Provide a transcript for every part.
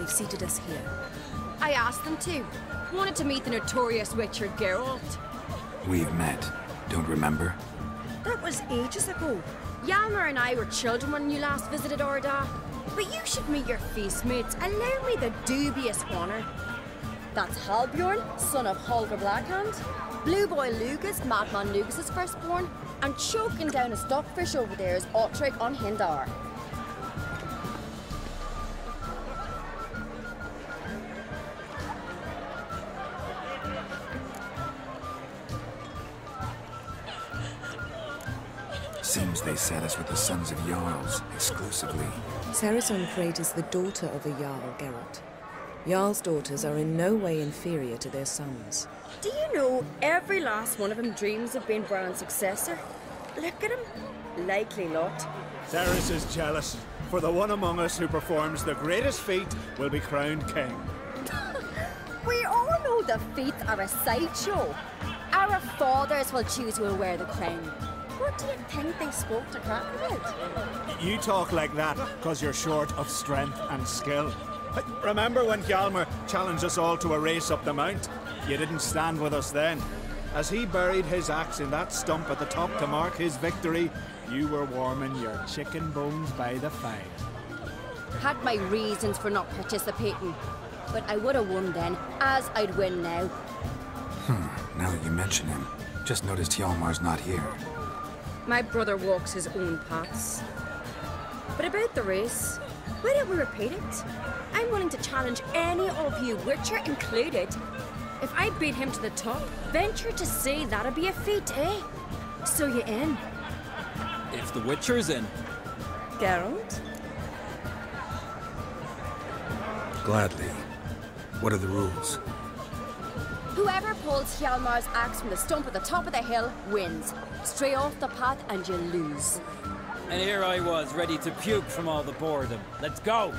They've seated us here. I asked them to. Wanted to meet the notorious Witcher Geralt. We've met. Don't remember? That was ages ago. Hjalmar and I were children when you last visited Orda. But you should meet your feast mates. Allow me the dubious honour. That's Halbjorn, son of Holger Blackhand. Blue Boy Lugas, Madman Lugas' firstborn. And choking down a stockfish over there is Otrek on Hindar. Seems they set us with the sons of Jarls, exclusively. Cerys Ungfreyt is the daughter of a Jarl, Geralt. Jarl's daughters are in no way inferior to their sons. Do you know every last one of them dreams of being Bran's successor? Look at him. Likely lot. Cerys is jealous, for the one among us who performs the greatest feat will be crowned king. We all know the feats are a sideshow. Our fathers will choose who will wear the crown. What do you think they spoke to Crack about? You talk like that because you're short of strength and skill. Remember when Hjalmar challenged us all to a race up the mount? You didn't stand with us then. As he buried his axe in that stump at the top to mark his victory, you were warming your chicken bones by the fire. Had my reasons for not participating. But I would have won then, as I'd win now. Now that you mention him, just noticed Hjalmar's not here. My brother walks his own paths. But about the race, why don't we repeat it? I'm willing to challenge any of you, Witcher included. If I beat him to the top, venture to say that'd be a feat, eh? So you in? If the Witcher's in. Geralt? Gladly. What are the rules? Whoever pulls Hjalmar's axe from the stump at the top of the hill wins. Stray off the path and you lose. And here I was, ready to puke from all the boredom. Let's go!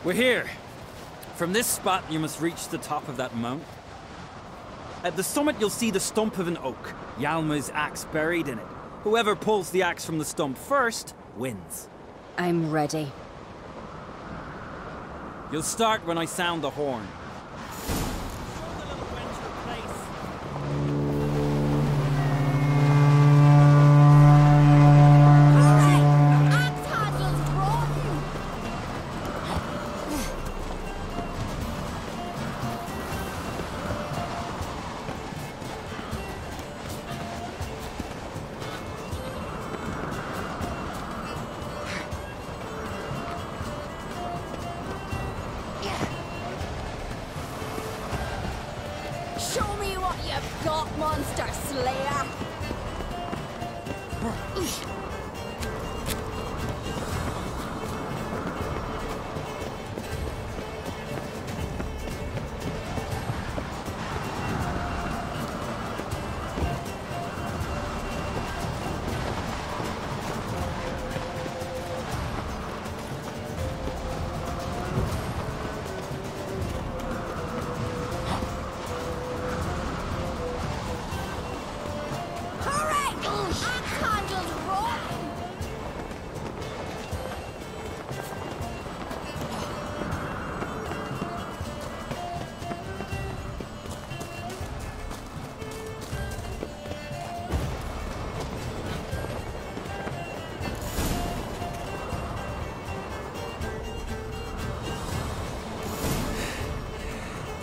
We're here. From this spot, you must reach the top of that mount. At the summit, you'll see the stump of an oak. Hjalmar's axe buried in it. Whoever pulls the axe from the stump first, wins. I'm ready. You'll start when I sound the horn. Show me what you've got, Monster Slayer!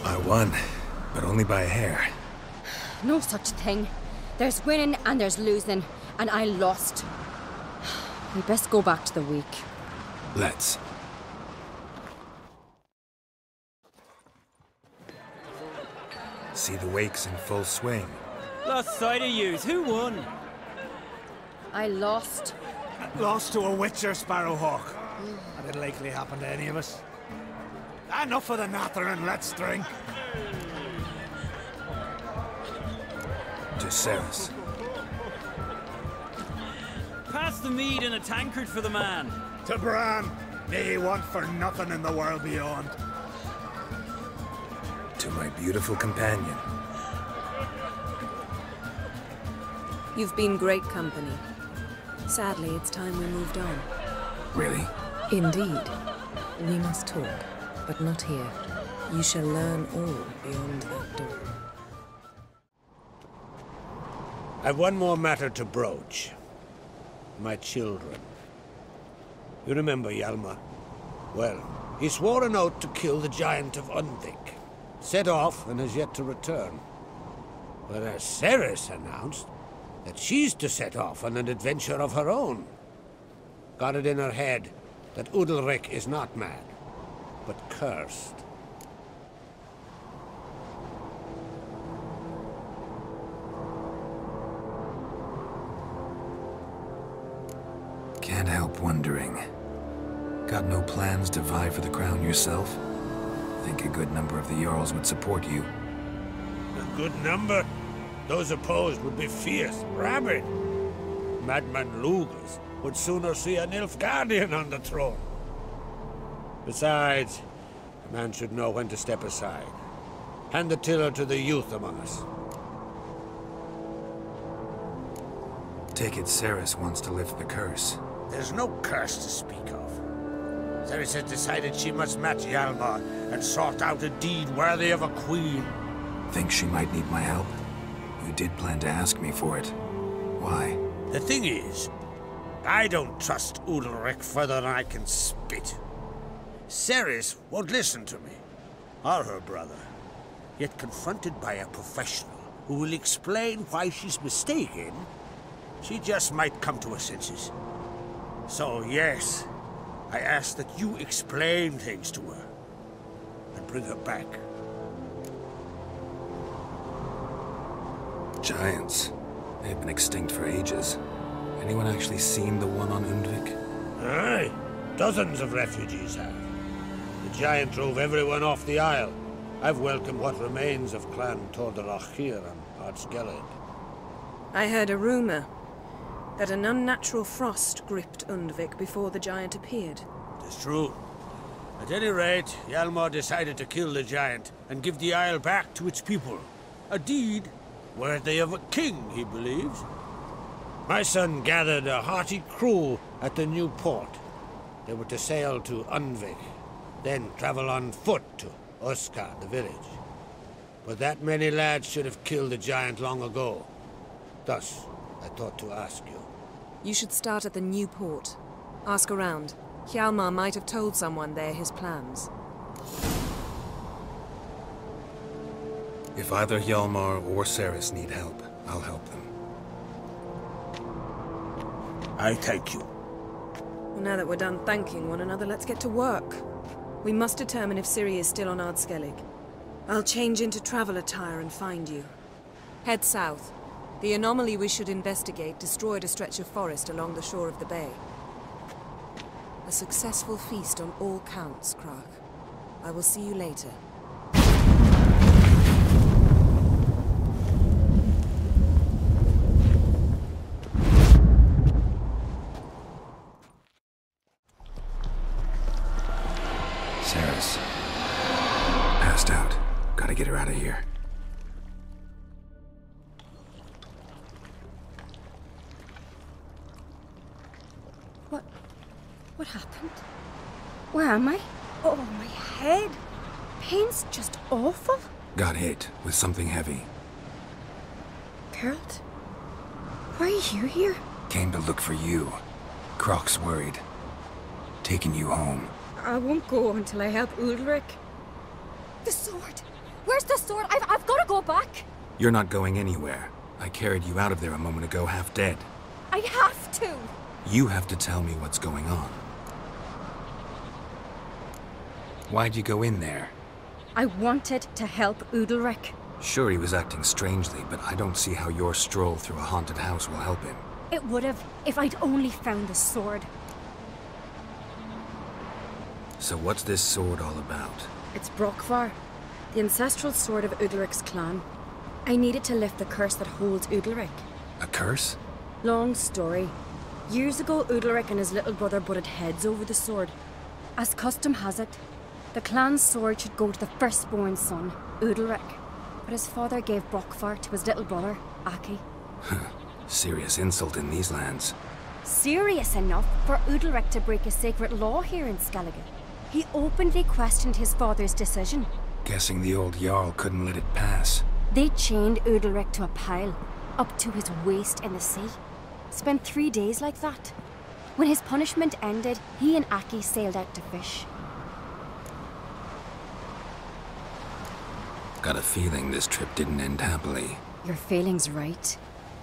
I won, but only by a hair. No such thing. There's winning and there's losing, and I lost. We best go back to the week. Let's. See the wakes in full swing. Lost sight of yous. Who won? I lost. Lost to a Witcher, Sparrowhawk. That'd likely happen to any of us. Enough of the natter and let's drink. To Cerys. Pass the mead in a tankard for the man. To Bran. May he want for nothing in the world beyond. To my beautiful companion. You've been great company. Sadly, it's time we moved on. Really? Indeed. We must talk, but not here. You shall learn all beyond that door. I've one more matter to broach. My children. You remember Hjalmar? Well, he swore an oath to kill the Giant of Undvik. Set off and has yet to return. Whereas Cerys announced that she's to set off on an adventure of her own. Got it in her head that Udalryk is not mad, but cursed. Can't help wondering. Got no plans to vie for the crown yourself? Think a good number of the Jarls would support you. A good number? Those opposed would be fierce, rabid. Madman Lugas would sooner see a Nilfgaardian on the throne. Besides, a man should know when to step aside. Hand the tiller to the youth among us. Take it Cerys wants to lift the curse. There's no curse to speak of. Cerys has decided she must match Hjalmar and sort out a deed worthy of a queen. Think she might need my help? You did plan to ask me for it. Why? The thing is, I don't trust Udalryk further than I can spit. Cerys won't listen to me, or her brother. Yet confronted by a professional who will explain why she's mistaken, she just might come to her senses. So yes, I ask that you explain things to her and bring her back. Giants. They've been extinct for ages. Anyone actually seen the one on Undvik? Aye, dozens of refugees have. The giant drove everyone off the Isle. I've welcomed what remains of Clan Tordarach here on Ardskellig. I heard a rumor that an unnatural frost gripped Undvik before the giant appeared. It's true. At any rate, Hjalmar decided to kill the giant and give the Isle back to its people. A deed worthy of a king, he believes. My son gathered a hearty crew at the new port. They were to sail to Undvik, then travel on foot to Oskar, the village. But that many lads should have killed the giant long ago. Thus, I thought to ask you. You should start at the new port. Ask around. Hjalmar might have told someone there his plans. If either Hjalmar or Cerys need help, I'll help them. I thank you. Well, now that we're done thanking one another, let's get to work. We must determine if Ciri is still on Ardskellig. I'll change into travel attire and find you. Head south. The anomaly we should investigate destroyed a stretch of forest along the shore of the bay. A successful feast on all counts, Crach. I will see you later. Cerys. Passed out. Gotta get her out of here. What happened? Where am I? Oh, my head. Pain's just awful. Got hit with something heavy. Geralt? Why are you here? Came to look for you. Crach's worried. Taking you home. I won't go until I help Udalryk. The sword! Where's the sword? I've got to go back! You're not going anywhere. I carried you out of there a moment ago, half dead. I have to! You have to tell me what's going on. Why'd you go in there? I wanted to help Udalryk. Sure, he was acting strangely, but I don't see how your stroll through a haunted house will help him. It would have, if I'd only found the sword. So what's this sword all about? It's Brokvar, the ancestral sword of Udalryk's clan. I needed to lift the curse that holds Udalryk. A curse? Long story. Years ago, Udalryk and his little brother butted heads over the sword. As custom has it, the clan's sword should go to the firstborn son, Udalryk. But his father gave Brokvar to his little brother, Aki. Serious insult in these lands. Serious enough for Udalric to break a sacred law here in Skellige. He openly questioned his father's decision. Guessing the old Jarl couldn't let it pass. They chained Udalric to a pile, up to his waist in the sea. Spent 3 days like that. When his punishment ended, he and Aki sailed out to fish. Got a feeling this trip didn't end happily. Your feeling's right.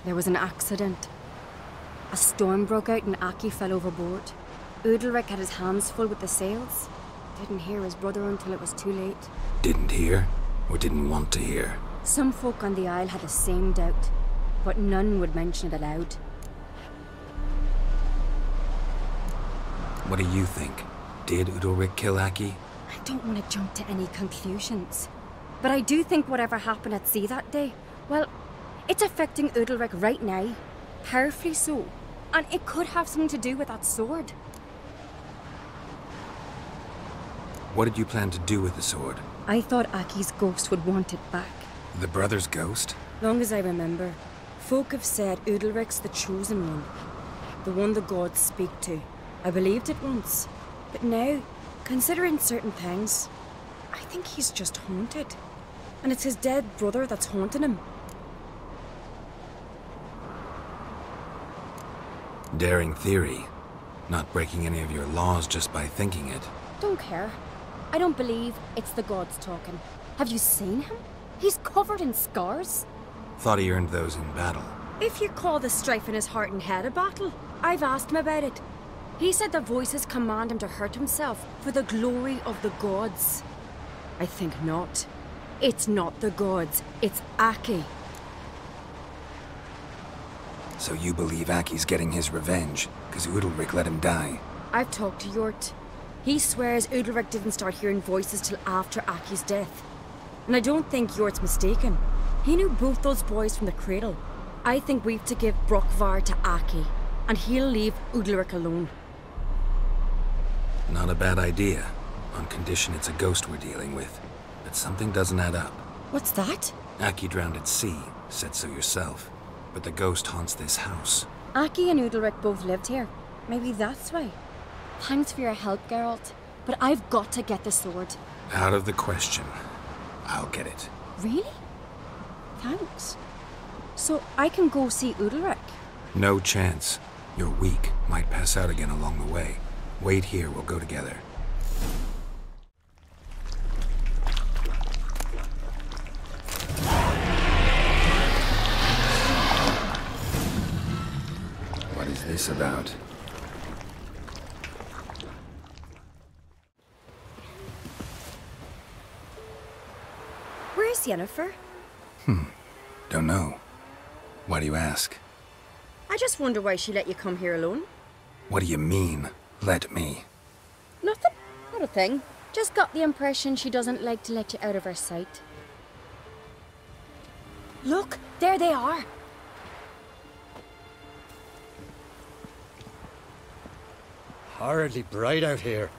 There was an accident. A storm broke out and Aki fell overboard. Udalric had his hands full with the sails. Didn't hear his brother until it was too late. Didn't hear? Or didn't want to hear? Some folk on the Isle had the same doubt, but none would mention it aloud. What do you think? Did Udalric kill Aki? I don't want to jump to any conclusions. But I do think whatever happened at sea that day, well, it's affecting Udalric right now. Powerfully so. And it could have something to do with that sword. What did you plan to do with the sword? I thought Aki's ghost would want it back. The brother's ghost? Long as I remember, folk have said Udalric's the chosen one. The one the gods speak to. I believed it once. But now, considering certain things, I think he's just haunted. And it's his dead brother that's haunting him. Daring theory. Not breaking any of your laws just by thinking it. Don't care. I don't believe it's the gods talking. Have you seen him? He's covered in scars. Thought he earned those in battle. If you call the strife in his heart and head a battle, I've asked him about it. He said the voices command him to hurt himself for the glory of the gods. I think not. It's not the gods, it's Aki. So you believe Aki's getting his revenge, because Udalric let him die? I've talked to Yort. He swears Udalric didn't start hearing voices till after Aki's death. And I don't think Yort's mistaken. He knew both those boys from the cradle. I think we've to give Brokvar to Aki, and he'll leave Udalric alone. Not a bad idea, on condition it's a ghost we're dealing with. But something doesn't add up. What's that? Aki drowned at sea, said so yourself. But the ghost haunts this house. Aki and Udalric both lived here. Maybe that's why. Thanks for your help, Geralt. But I've got to get the sword. Out of the question. I'll get it. Really? Thanks. So I can go see Udalric? No chance. You're weak. Might pass out again along the way. Wait here, we'll go together. What is this about? Where's Yennefer? Don't know. Why do you ask? I just wonder why she let you come here alone. What do you mean, let me? Nothing. Not a thing. Just got the impression she doesn't like to let you out of her sight. Look, there they are. Horridly bright out here.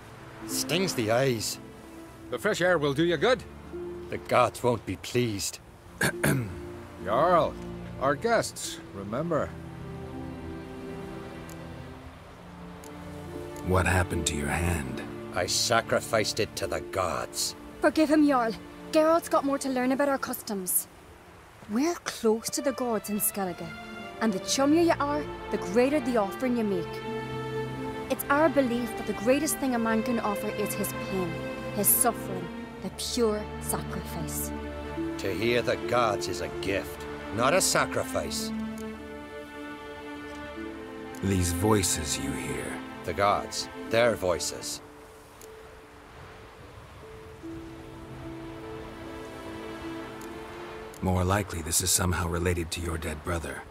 Stings the eyes. The fresh air will do you good. The gods won't be pleased. Jarl, our guests, remember. What happened to your hand? I sacrificed it to the gods. Forgive him, Jarl. Geralt's got more to learn about our customs. We're close to the gods in Skellige, and the chummier you are, the greater the offering you make. It's our belief that the greatest thing a man can offer is his pain, his suffering, the pure sacrifice. To hear the gods is a gift, not a sacrifice. These voices you hear. The gods, their voices. More likely this is somehow related to your dead brother.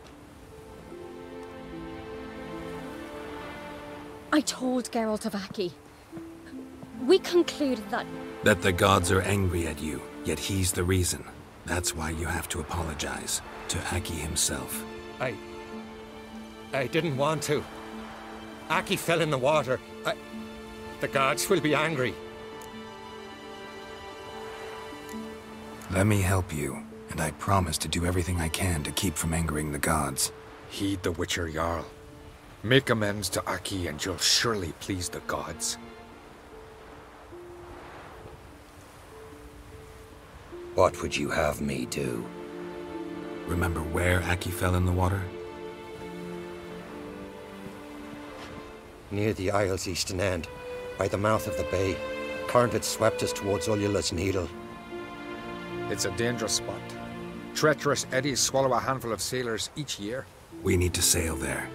I told Geralt of Aki. We concluded that... That the gods are angry at you, yet he's the reason. That's why you have to apologize. To Aki himself. I didn't want to. Aki fell in the water. The gods will be angry. Let me help you, and I promise to do everything I can to keep from angering the gods. Heed the Witcher, Jarl. Make amends to Aki and you'll surely please the gods. What would you have me do? Remember where Aki fell in the water? Near the Isle's eastern end, by the mouth of the bay. Current had swept us towards Ullula's Needle. It's a dangerous spot. Treacherous eddies swallow a handful of sailors each year. We need to sail there.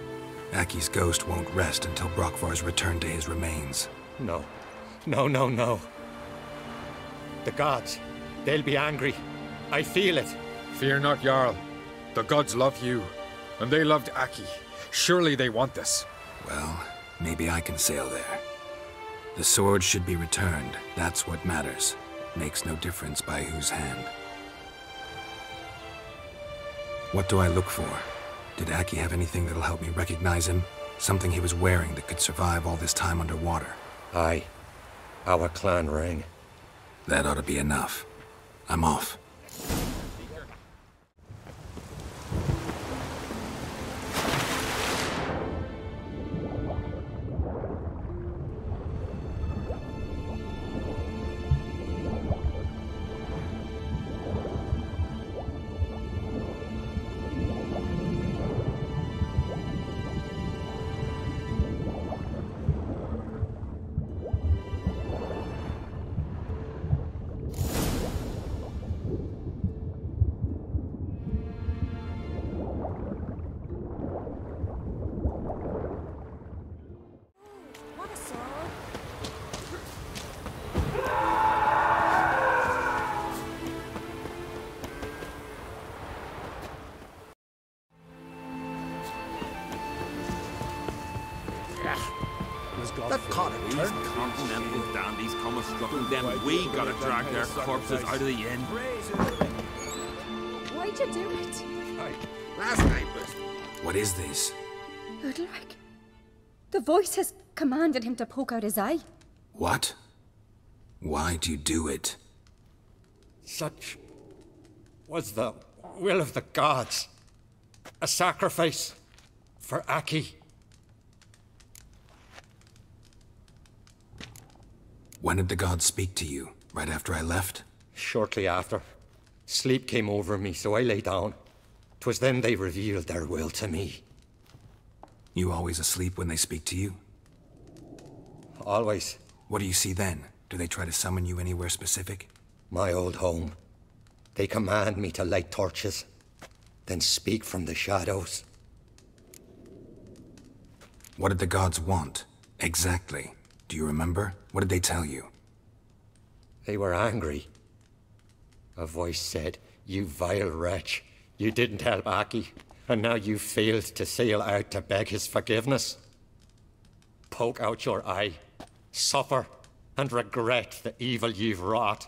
Aki's ghost won't rest until Brokvar's returned to his remains. No. No, no, no. The gods, they'll be angry. I feel it. Fear not, Jarl. The gods love you, and they loved Aki. Surely they want this. Well, maybe I can sail there. The sword should be returned. That's what matters. Makes no difference by whose hand. What do I look for? Did Aki have anything that'll help me recognize him? Something he was wearing that could survive all this time underwater? Aye. Our clan ring. That ought to be enough. I'm off. That Connor These continental dandies come a struggling, then we gotta drag their corpses out of the inn. Why'd you do it? last night was... What is this? Udalric. The voice has commanded him to poke out his eye. What? Why'd you do it? Such was the will of the gods. A sacrifice for Aki. When did the gods speak to you? Right after I left? Shortly after. Sleep came over me, so I lay down. 'Twas then they revealed their will to me. You always asleep when they speak to you? Always. What do you see then? Do they try to summon you anywhere specific? My old home. They command me to light torches, then speak from the shadows. What did the gods want? Exactly. Do you remember? What did they tell you? They were angry. A voice said, "You vile wretch, you didn't help Aki, and now you failed to sail out to beg his forgiveness. Poke out your eye, suffer, and regret the evil you've wrought."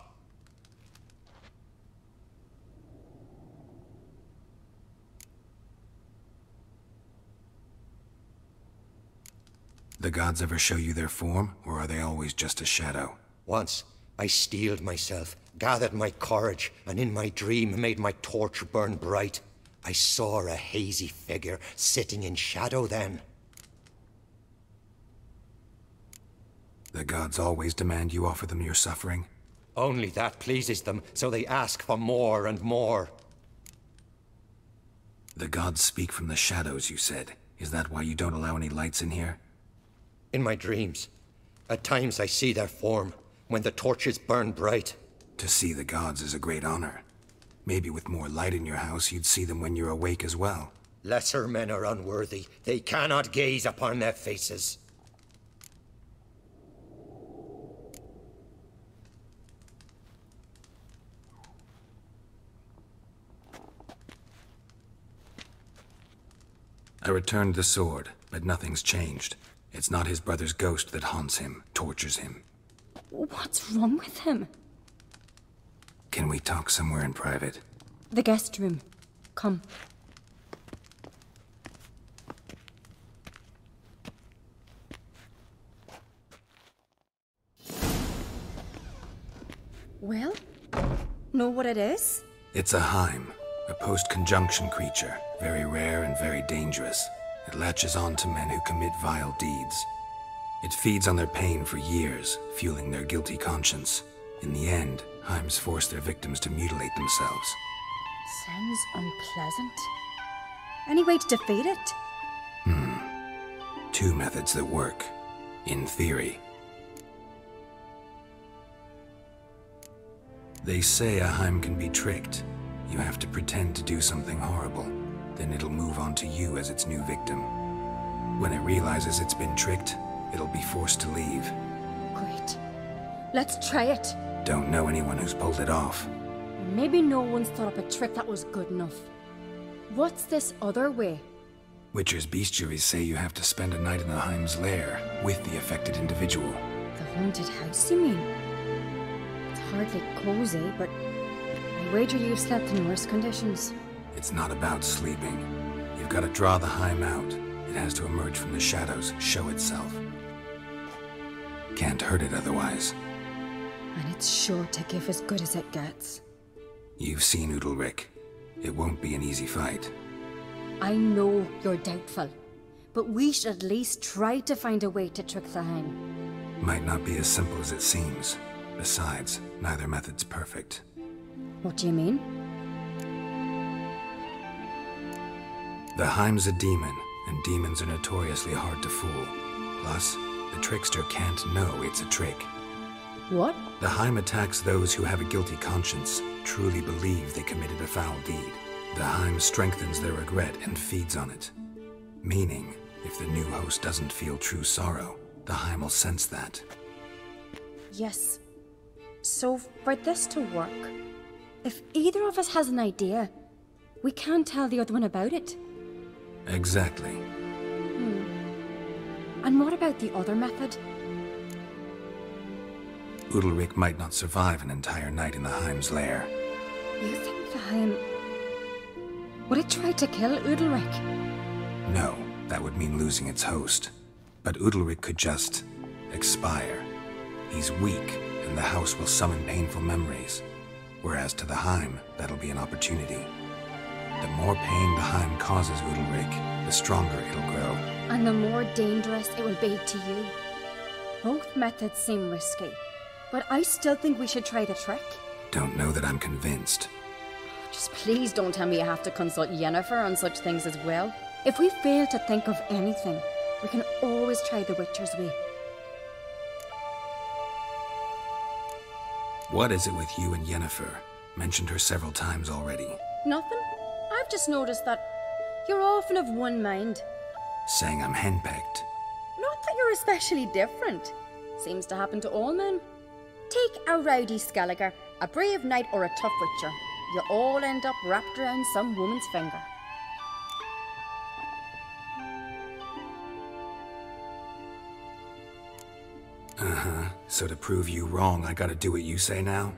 The gods ever show you their form, or are they always just a shadow? Once, I steeled myself, gathered my courage, and in my dream made my torch burn bright. I saw a hazy figure sitting in shadow then. The gods always demand you offer them your suffering? Only that pleases them, so they ask for more and more. The gods speak from the shadows, you said. Is that why you don't allow any lights in here? In my dreams, at times I see their form, when the torches burn bright. To see the gods is a great honor. Maybe with more light in your house, you'd see them when you're awake as well. Lesser men are unworthy. They cannot gaze upon their faces. I returned the sword, but nothing's changed. It's not his brother's ghost that haunts him, tortures him. What's wrong with him? Can we talk somewhere in private? The guest room. Come. Well, know what it is? It's a Heim, a post-conjunction creature. Very rare and very dangerous. It latches on to men who commit vile deeds. It feeds on their pain for years, fueling their guilty conscience. In the end, Heims force their victims to mutilate themselves. Sounds unpleasant. Any way to defeat it? Two methods that work, in theory. They say a Heim can be tricked. You have to pretend to do something horrible. Then it'll move on to you as its new victim. When it realizes it's been tricked, it'll be forced to leave. Great. Let's try it. Don't know anyone who's pulled it off. Maybe no one's thought up a trick that was good enough. What's this other way? Witcher's bestiaries say you have to spend a night in the Heim's lair with the affected individual. The haunted house, you mean? It's hardly cozy, but I wager you've slept in worse conditions. It's not about sleeping. You've got to draw the Heim out. It has to emerge from the shadows, show itself. Can't hurt it otherwise. And it's sure to give as good as it gets. You've seen Udalryk. It won't be an easy fight. I know you're doubtful, but we should at least try to find a way to trick the Heim. Might not be as simple as it seems. Besides, neither method's perfect. What do you mean? The Heim's a demon, and demons are notoriously hard to fool. Plus, the trickster can't know it's a trick. What? The Heim attacks those who have a guilty conscience, truly believe they committed a foul deed. The Heim strengthens their regret and feeds on it. Meaning, if the new host doesn't feel true sorrow, the Heim will sense that. Yes. So, for this to work, if either of us has an idea, we can't tell the other one about it. Exactly. And what about the other method? Udalryk might not survive an entire night in the Heim's lair. You think the Heim... would it try to kill Udalryk? No, that would mean losing its host. But Udalryk could just... expire. He's weak, and the house will summon painful memories. Whereas to the Heim, that'll be an opportunity. The more pain the Heim causes Udalryk, the stronger it'll grow. And the more dangerous it will be to you. Both methods seem risky, but I still think we should try the trick. Don't know that I'm convinced. Just please don't tell me you have to consult Yennefer on such things as well. If we fail to think of anything, we can always try the Witcher's way. What is it with you and Yennefer? Mentioned her several times already. Nothing. I've just noticed that you're often of one mind. Saying I'm henpecked. Not that you're especially different. Seems to happen to all men. Take a rowdy Skelliger, a brave knight or a tough witcher. You all end up wrapped around some woman's finger. Uh-huh. So to prove you wrong, I gotta do what you say now?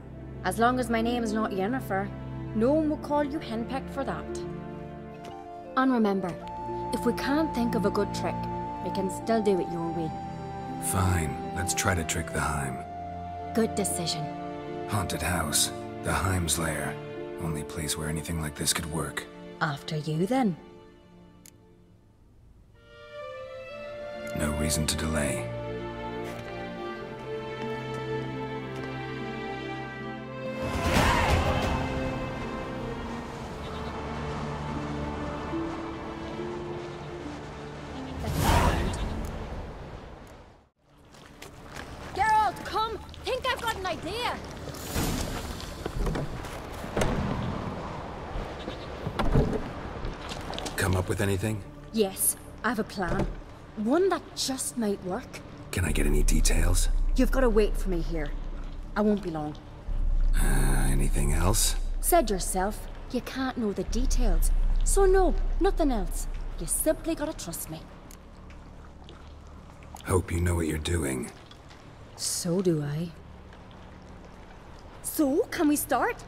As long as my name is not Yennefer, no one will call you henpecked for that. And remember, if we can't think of a good trick, we can still do it your way. Fine, let's try to trick the Heim. Good decision. Haunted house, the Heim's lair. Only place where anything like this could work. After you, then. No reason to delay. Geralt, come! Think I've got an idea! Come up with anything? Yes, I have a plan. One that just might work. Can I get any details? You've got to wait for me here. I won't be long. Anything else? Said yourself, you can't know the details. So no, nothing else. You simply gotta trust me. Hope you know what you're doing. So do I. So, can we start?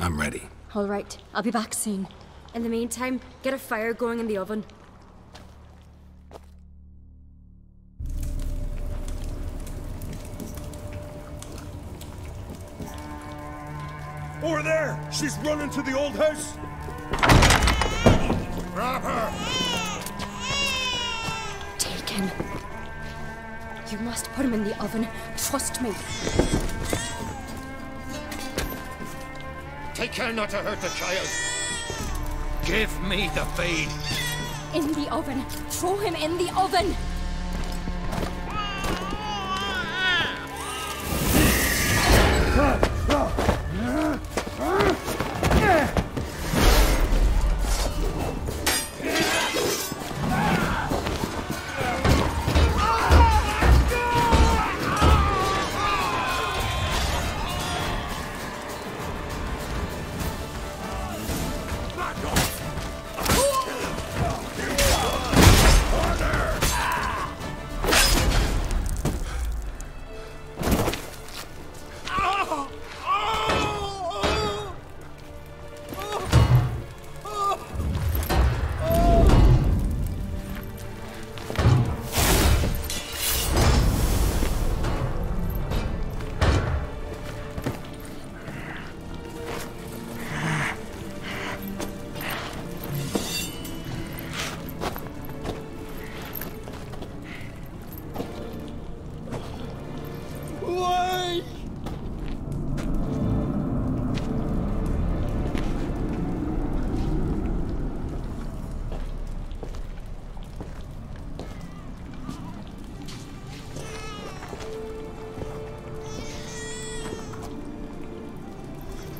I'm ready. All right, I'll be back soon. In the meantime, get a fire going in the oven. Over there! She's running to the old house! Run! You must put him in the oven. Trust me. Take care not to hurt the child. Give me the feed. In the oven. Throw him in the oven.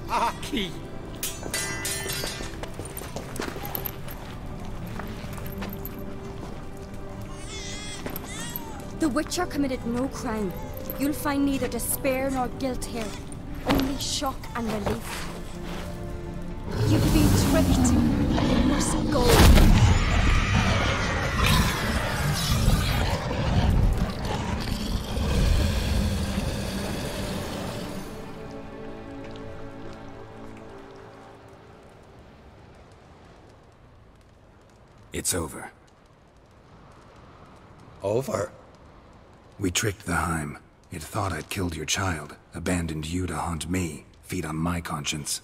Aki! The Witcher committed no crime. You'll find neither despair nor guilt here. Only shock and relief. You've been tricked. You must go. It's over. Over? We tricked the Heim. It thought I'd killed your child, abandoned you to haunt me, feed on my conscience.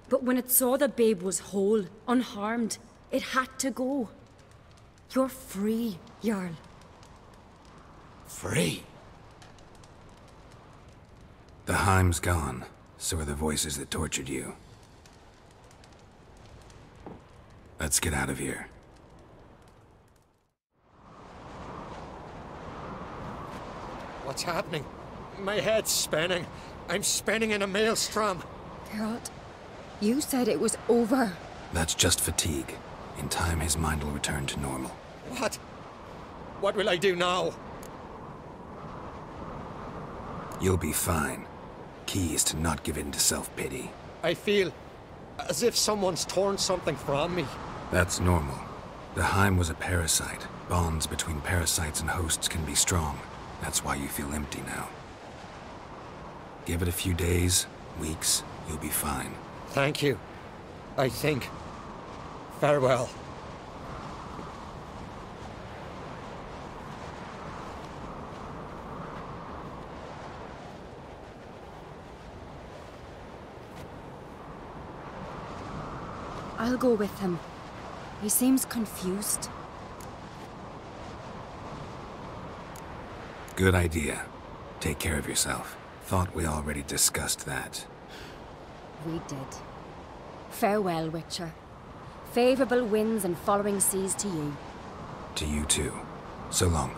But when it saw the babe was whole, unharmed, it had to go. You're free, Jarl. Free? The Heim's gone, so are the voices that tortured you. Let's get out of here. What's happening? My head's spinning. I'm spinning in a maelstrom. Geralt, you said it was over. That's just fatigue. In time, his mind will return to normal. What? What will I do now? You'll be fine. Key is to not give in to self-pity. I feel as if someone's torn something from me. That's normal. The Heim was a parasite. Bonds between parasites and hosts can be strong. That's why you feel empty now. Give it a few days, weeks, you'll be fine. Thank you. I think. Farewell. I'll go with him. He seems confused. Good idea. Take care of yourself. Thought we already discussed that. We did. Farewell, Witcher. Favorable winds and following seas to you. To you too. So long.